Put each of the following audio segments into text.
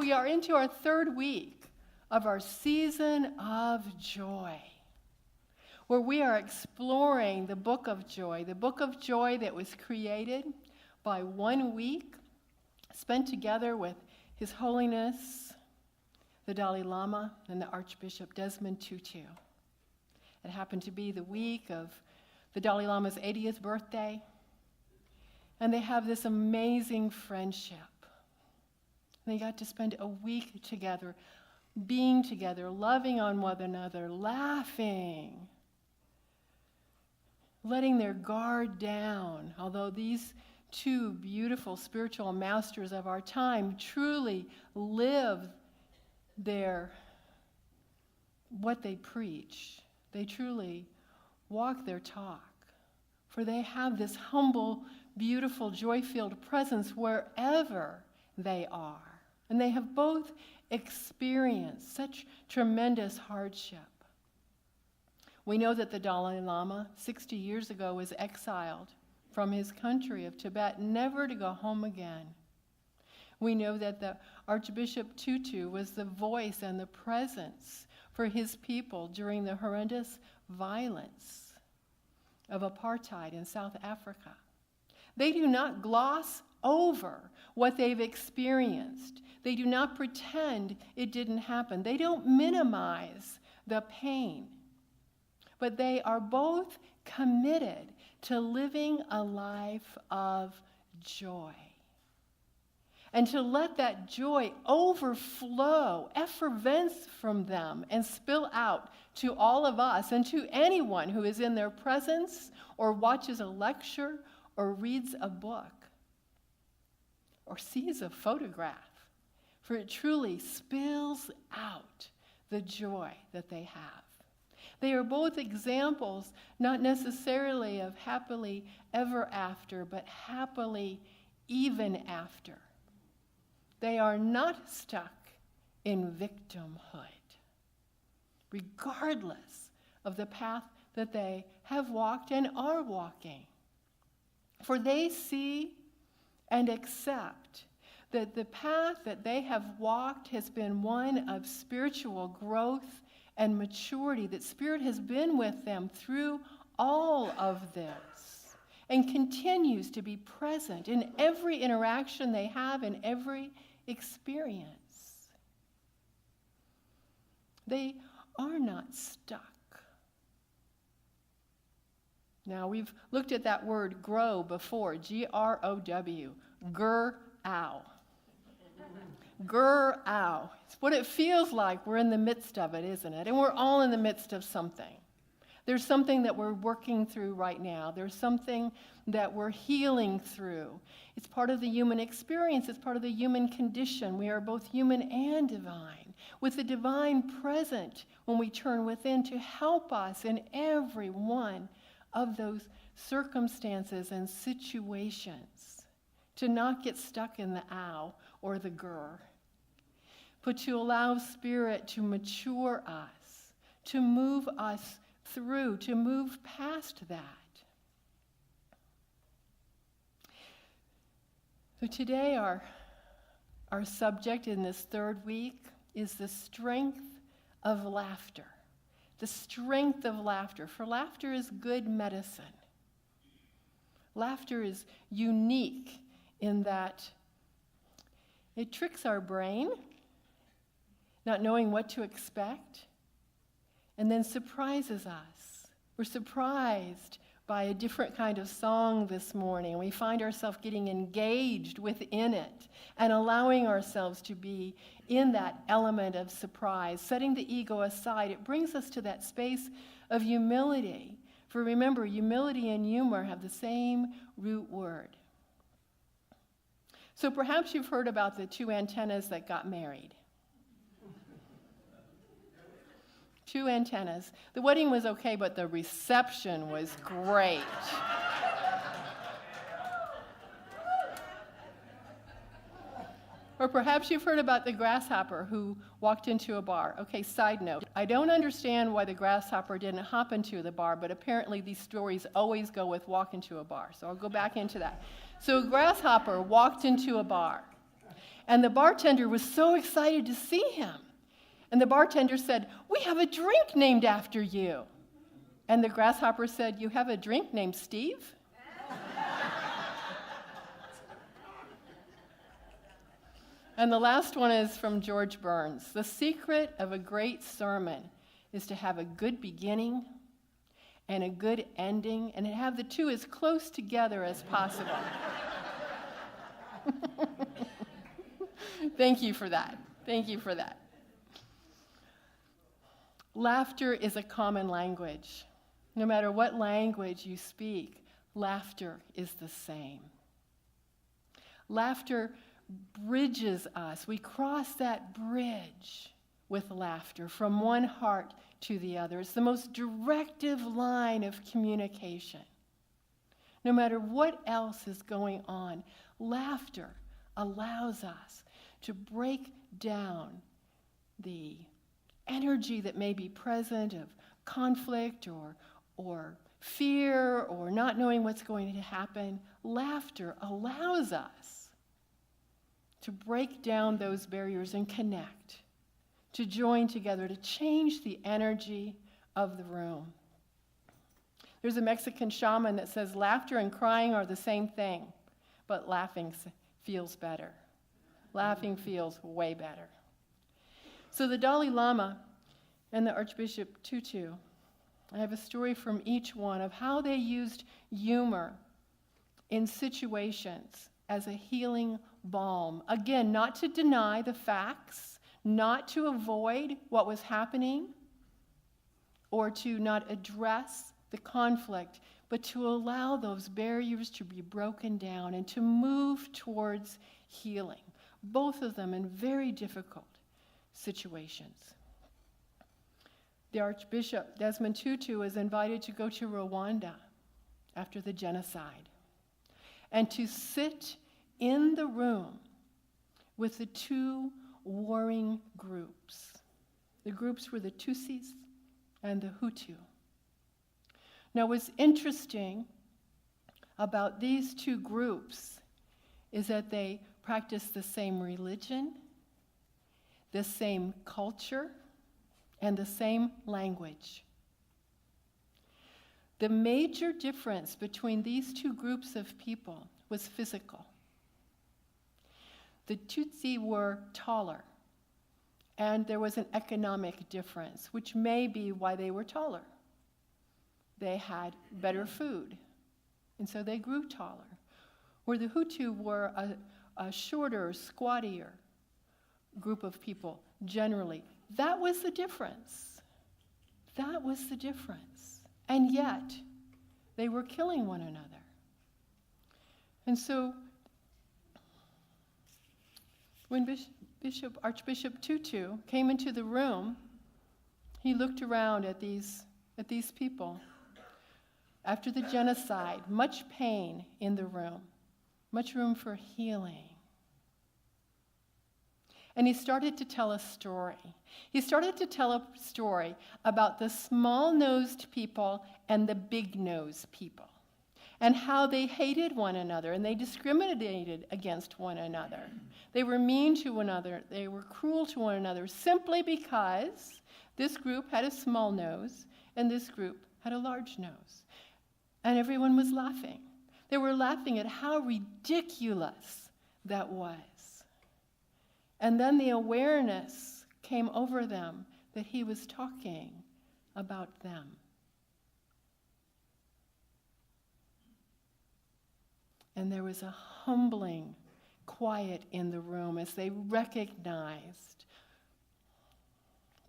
we are into our third week of our season of joy, where we are exploring the book of joy that was created by 1 week spent together with His Holiness, the Dalai Lama, and the Archbishop Desmond Tutu. It happened to be the week of the Dalai Lama's 80th birthday, and they have this amazing friendship. They got to spend a week together, being together, loving on one another, laughing, letting their guard down. Although these two beautiful spiritual masters of our time truly live what they preach. They truly walk their talk. For they have this humble, beautiful, joy-filled presence wherever they are. And they have both experienced such tremendous hardship. We know that the Dalai Lama, 60 years ago, was exiled from his country of Tibet, never to go home again. We know that the Archbishop Tutu was the voice and the presence for his people during the horrendous violence of apartheid in South Africa. They do not gloss over what they've experienced. They do not pretend it didn't happen. They don't minimize the pain. But they are both committed to living a life of joy. And to let that joy overflow, effervesce from them, and spill out to all of us and to anyone who is in their presence or watches a lecture or reads a book or sees a photograph. For it truly spills out the joy that they have. They are both examples, not necessarily of happily ever after, but happily even after. They are not stuck in victimhood, regardless of the path that they have walked and are walking. For they see and accept that the path that they have walked has been one of spiritual growth and maturity, that Spirit has been with them through all of this and continues to be present in every interaction they have, in every experience. They are not stuck. Now, we've looked at that word grow before, G-R-O-W, gur-ow. Gur-ow. It's what it feels like. We're in the midst of it, isn't it? And we're all in the midst of something. There's something that we're working through right now. There's something that we're healing through. It's part of the human experience. It's part of the human condition. We are both human and divine, with the divine present when we turn within to help us in every one of those circumstances and situations, to not get stuck in the ow or the gur, but to allow Spirit to mature us, to move us through, to move past that. So today our subject in this third week is the strength of laughter. The strength of laughter. For laughter is good medicine. Laughter is unique in that it tricks our brain, not knowing what to expect, and then surprises us. We're surprised by a different kind of song this morning. We find ourselves getting engaged within it and allowing ourselves to be in that element of surprise, setting the ego aside. It brings us to that space of humility. For remember, humility and humor have the same root word. So perhaps you've heard about the two antennas that got married. Two antennas. The wedding was okay, but the reception was great. Or perhaps you've heard about the grasshopper who walked into a bar. Okay, side note. I don't understand why the grasshopper didn't hop into the bar, but apparently these stories always go with walk into a bar. So I'll go back into that. So a grasshopper walked into a bar. And the bartender was so excited to see him. And the bartender said, "We have a drink named after you." And the grasshopper said, "You have a drink named Steve?" And the last one is from George Burns. The secret of a great sermon is to have a good beginning and a good ending, and to have the two as close together as possible. Thank you for that. Thank you for that. Laughter is a common language. No matter what language you speak, laughter is the same. Laughter bridges us. We cross that bridge with laughter from one heart to the other. It's the most directive line of communication. No matter what else is going on, laughter allows us to break down the energy that may be present of conflict or fear or not knowing what's going to happen. Laughter allows us to break down those barriers and connect, to join together, to change the energy of the room. There's a Mexican shaman that says laughter and crying are the same thing, but laughing feels better. Laughing feels way better. So the Dalai Lama and the Archbishop Tutu, I have a story from each one of how they used humor in situations as a healing balm. Again, not to deny the facts, not to avoid what was happening, or to not address the conflict, but to allow those barriers to be broken down and to move towards healing. Both of them in very difficult situations. The Archbishop Desmond Tutu was invited to go to Rwanda after the genocide and to sit in the room with the two warring groups. The groups were the Tutsis and the Hutu. Now, what's interesting about these two groups is that they practice the same religion, the same culture, and the same language. The major difference between these two groups of people was physical. The Tutsi were taller, and there was an economic difference, which may be why they were taller. They had better food, and so they grew taller. Where the Hutu were a shorter, squattier group of people, generally. That was the difference. That was the difference. And yet, they were killing one another. And so, when Archbishop Tutu came into the room, he looked around at these people. After the genocide, much pain in the room, much room for healing. And he started to tell a story. He started to tell a story about the small-nosed people and the big-nosed people, and how they hated one another and they discriminated against one another. They were mean to one another. They were cruel to one another simply because this group had a small nose and this group had a large nose. And everyone was laughing. They were laughing at how ridiculous that was. And then the awareness came over them that he was talking about them. And there was a humbling quiet in the room as they recognized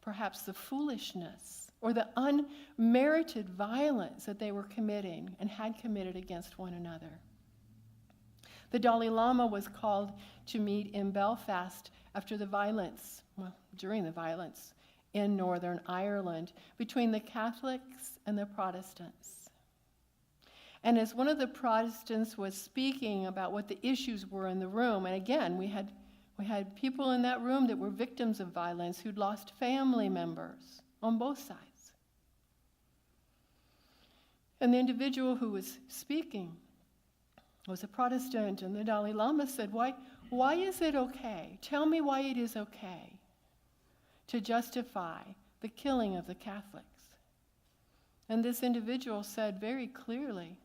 perhaps the foolishness or the unmerited violence that they were committing and had committed against one another. The Dalai Lama was called to meet in Belfast during the violence in Northern Ireland between the Catholics and the Protestants. And as one of the Protestants was speaking about what the issues were in the room, and again, we had people in that room that were victims of violence who'd lost family members on both sides. And the individual who was speaking was a Protestant, and the Dalai Lama said, why Why is it okay? Tell me why it is okay to justify the killing of the Catholics. And this individual said very clearly,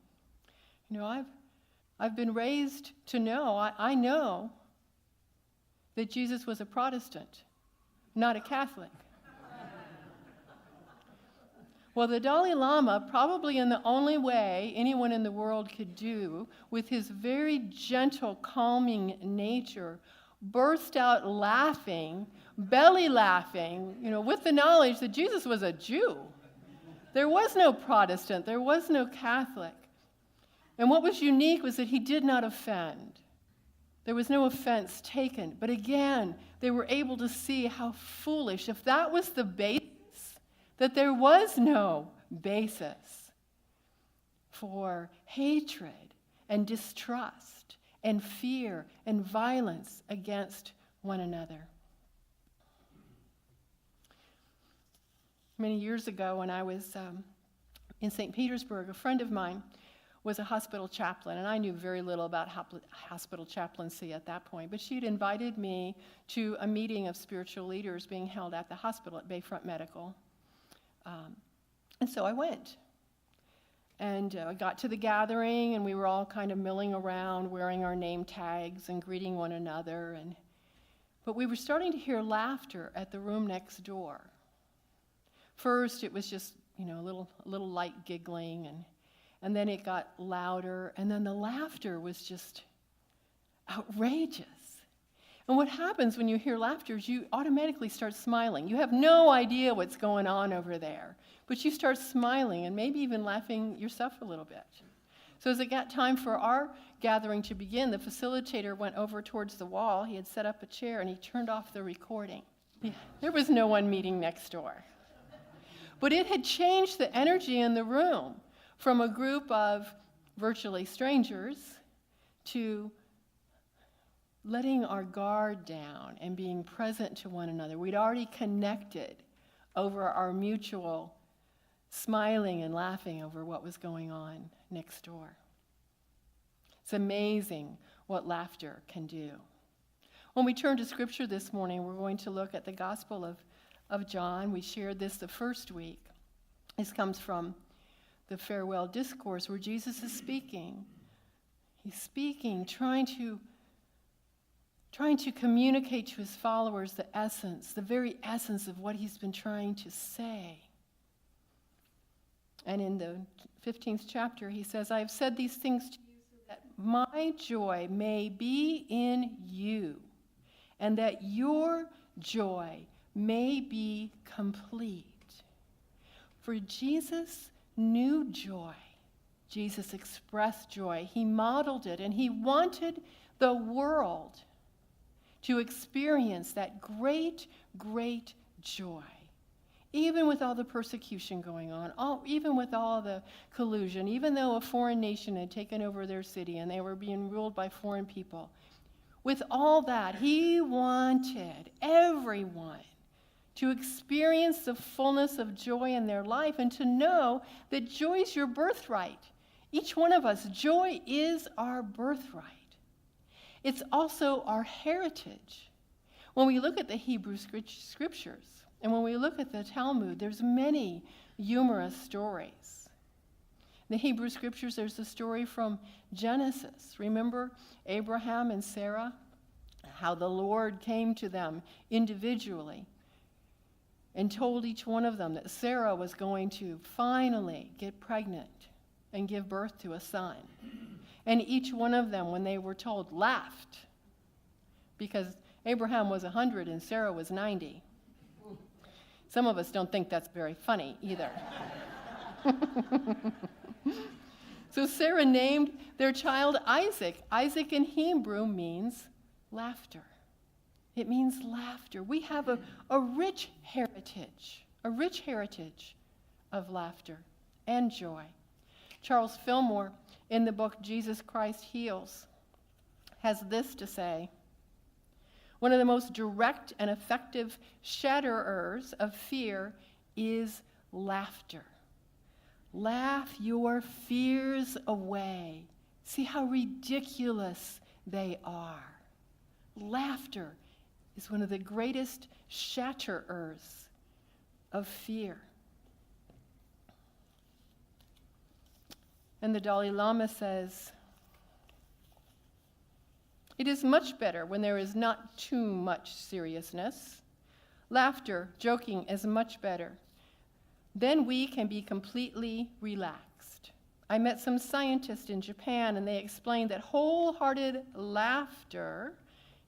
I've been raised to know, I know that Jesus was a Protestant, not a Catholic. Well, the Dalai Lama, probably in the only way anyone in the world could do, with his very gentle, calming nature, burst out laughing, belly laughing, with the knowledge that Jesus was a Jew. There was no Protestant, there was no Catholic. And what was unique was that he did not offend. There was no offense taken. But again, they were able to see how foolish, if that was the basis, that there was no basis for hatred and distrust and fear and violence against one another. Many years ago, when I was in St. Petersburg, a friend of mine was a hospital chaplain, and I knew very little about hospital chaplaincy at that point, but she'd invited me to a meeting of spiritual leaders being held at the hospital at Bayfront Medical. And so I went. And I got to the gathering, and we were all kind of milling around, wearing our name tags and greeting one another. But we were starting to hear laughter at the room next door. First, it was just, a little light giggling, and then it got louder, and then the laughter was just outrageous. And what happens when you hear laughter is you automatically start smiling. You have no idea what's going on over there, but you start smiling and maybe even laughing yourself a little bit. So as it got time for our gathering to begin, the facilitator went over towards the wall. He had set up a chair, and he turned off the recording. There was no one meeting next door. But it had changed the energy in the room from a group of virtually strangers to letting our guard down and being present to one another. We'd already connected over our mutual smiling and laughing over what was going on next door. It's amazing what laughter can do. When we turn to Scripture this morning, we're going to look at the Gospel of John. We shared this the first week. This comes from the farewell discourse where Jesus is speaking. He's speaking, trying to communicate to his followers the very essence of what he's been trying to say. And in the 15th chapter, he says, I have said these things to you so that my joy may be in you, and that your joy may be complete. For Jesus knew joy. Jesus expressed joy. He modeled it, and he wanted the world to experience that great, great joy. Even with all the persecution going on, even with all the collusion, even though a foreign nation had taken over their city and they were being ruled by foreign people, with all that, he wanted everyone to experience the fullness of joy in their life and to know that joy is your birthright. Each one of us, joy is our birthright. It's also our heritage. When we look at the Hebrew scriptures, and when we look at the Talmud, there's many humorous stories. In the Hebrew scriptures, there's a story from Genesis. Remember Abraham and Sarah? How the Lord came to them individually and told each one of them that Sarah was going to finally get pregnant and give birth to a son. And each one of them, when they were told, laughed, because Abraham was 100 and Sarah was 90. Some of us don't think that's very funny either. So Sarah named their child Isaac. Isaac in Hebrew means laughter. It means laughter. We have a rich heritage of laughter and joy. Charles Fillmore, in the book Jesus Christ Heals, has this to say: one of the most direct and effective shatterers of fear is laughter. Laugh your fears away. See how ridiculous they are. Laughter is one of the greatest shatterers of fear. And the Dalai Lama says, it is much better when there is not too much seriousness. Laughter, joking is much better. Then we can be completely relaxed. I met some scientists in Japan, and they explained that wholehearted laughter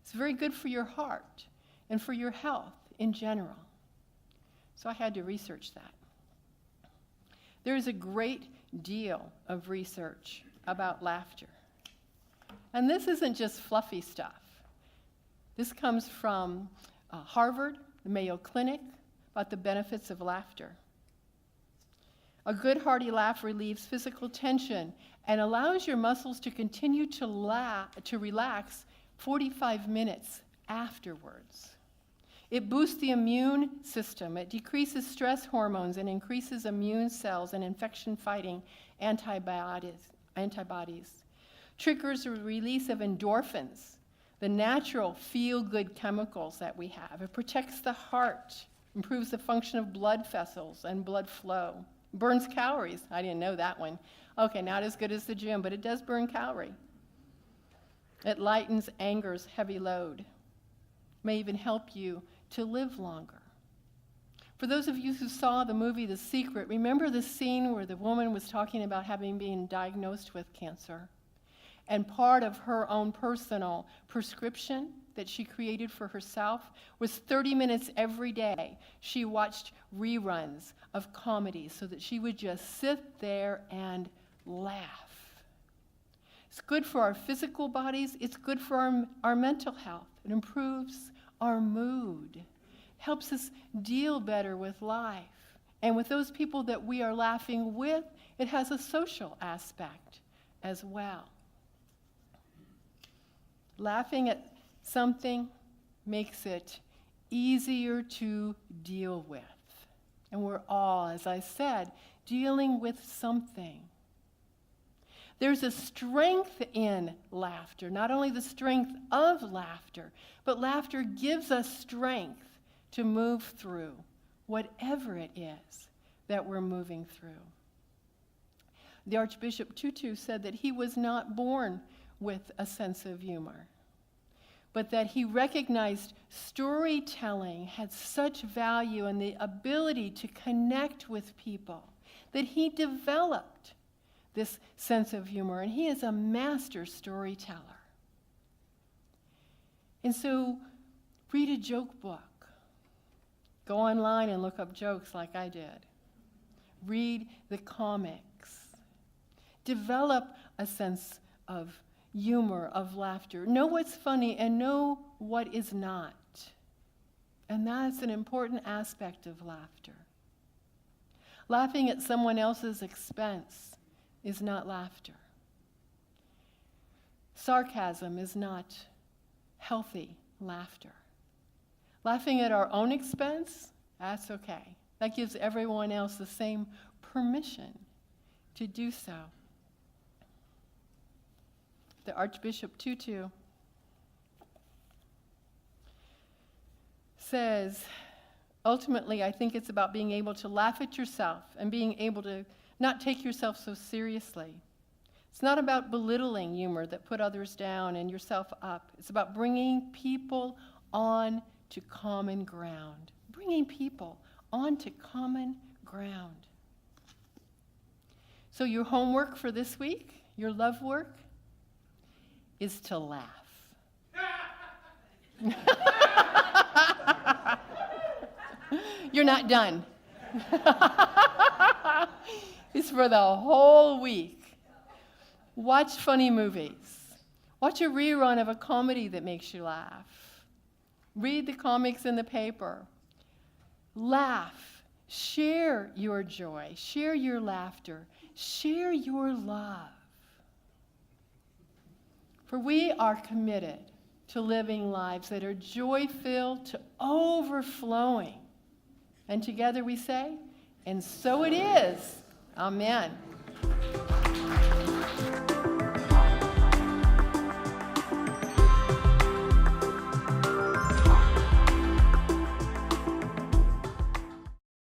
is very good for your heart and for your health in general. So I had to research that. There is a great deal of research about laughter. And this isn't just fluffy stuff. This comes from Harvard, the Mayo Clinic, about the benefits of laughter. A good hearty laugh relieves physical tension and allows your muscles to continue to relax 45 minutes afterwards. It boosts the immune system. It decreases stress hormones and increases immune cells and infection-fighting antibodies. Triggers the release of endorphins, the natural feel-good chemicals that we have. It protects the heart, improves the function of blood vessels and blood flow. Burns calories. I didn't know that one. Okay, not as good as the gym, but it does burn calorie. It lightens anger's heavy load. May even help you to live longer. For those of you who saw the movie The Secret, remember the scene where the woman was talking about having been diagnosed with cancer? And part of her own personal prescription that she created for herself was 30 minutes every day. She watched reruns of comedies so that she would just sit there and laugh. It's good for our physical bodies. It's good for our mental health. It improves our mood, helps us deal better with life. And with those people that we are laughing with, it has a social aspect as well. Laughing at something makes it easier to deal with. And we're all, as I said, dealing with something. There's a strength in laughter, not only the strength of laughter, but laughter gives us strength to move through whatever it is that we're moving through. The Archbishop Tutu said that he was not born with a sense of humor, but that he recognized storytelling had such value and the ability to connect with people that he developed this sense of humor, and he is a master storyteller. And so, read a joke book. Go online and look up jokes like I did. Read the comics. Develop a sense of humor, of laughter. Know what's funny and know what is not. And that's an important aspect of laughter. Laughing at someone else's expense is not laughter. Sarcasm is not healthy laughter. Laughing at our own expense, that's okay. That gives everyone else the same permission to do so. The Archbishop Tutu says, ultimately, I think it's about being able to laugh at yourself and being able to not take yourself so seriously. It's not about belittling humor that put others down and yourself up. It's about bringing people on to common ground. Bringing people on to common ground. So your homework for this week, your love work, is to laugh. You're not done. It's for the whole week. Watch funny movies. Watch a rerun of a comedy that makes you laugh. Read the comics in the paper. Laugh. Share your joy. Share your laughter. Share your love. For we are committed to living lives that are joy-filled to overflowing. And together we say, and so it is. Amen.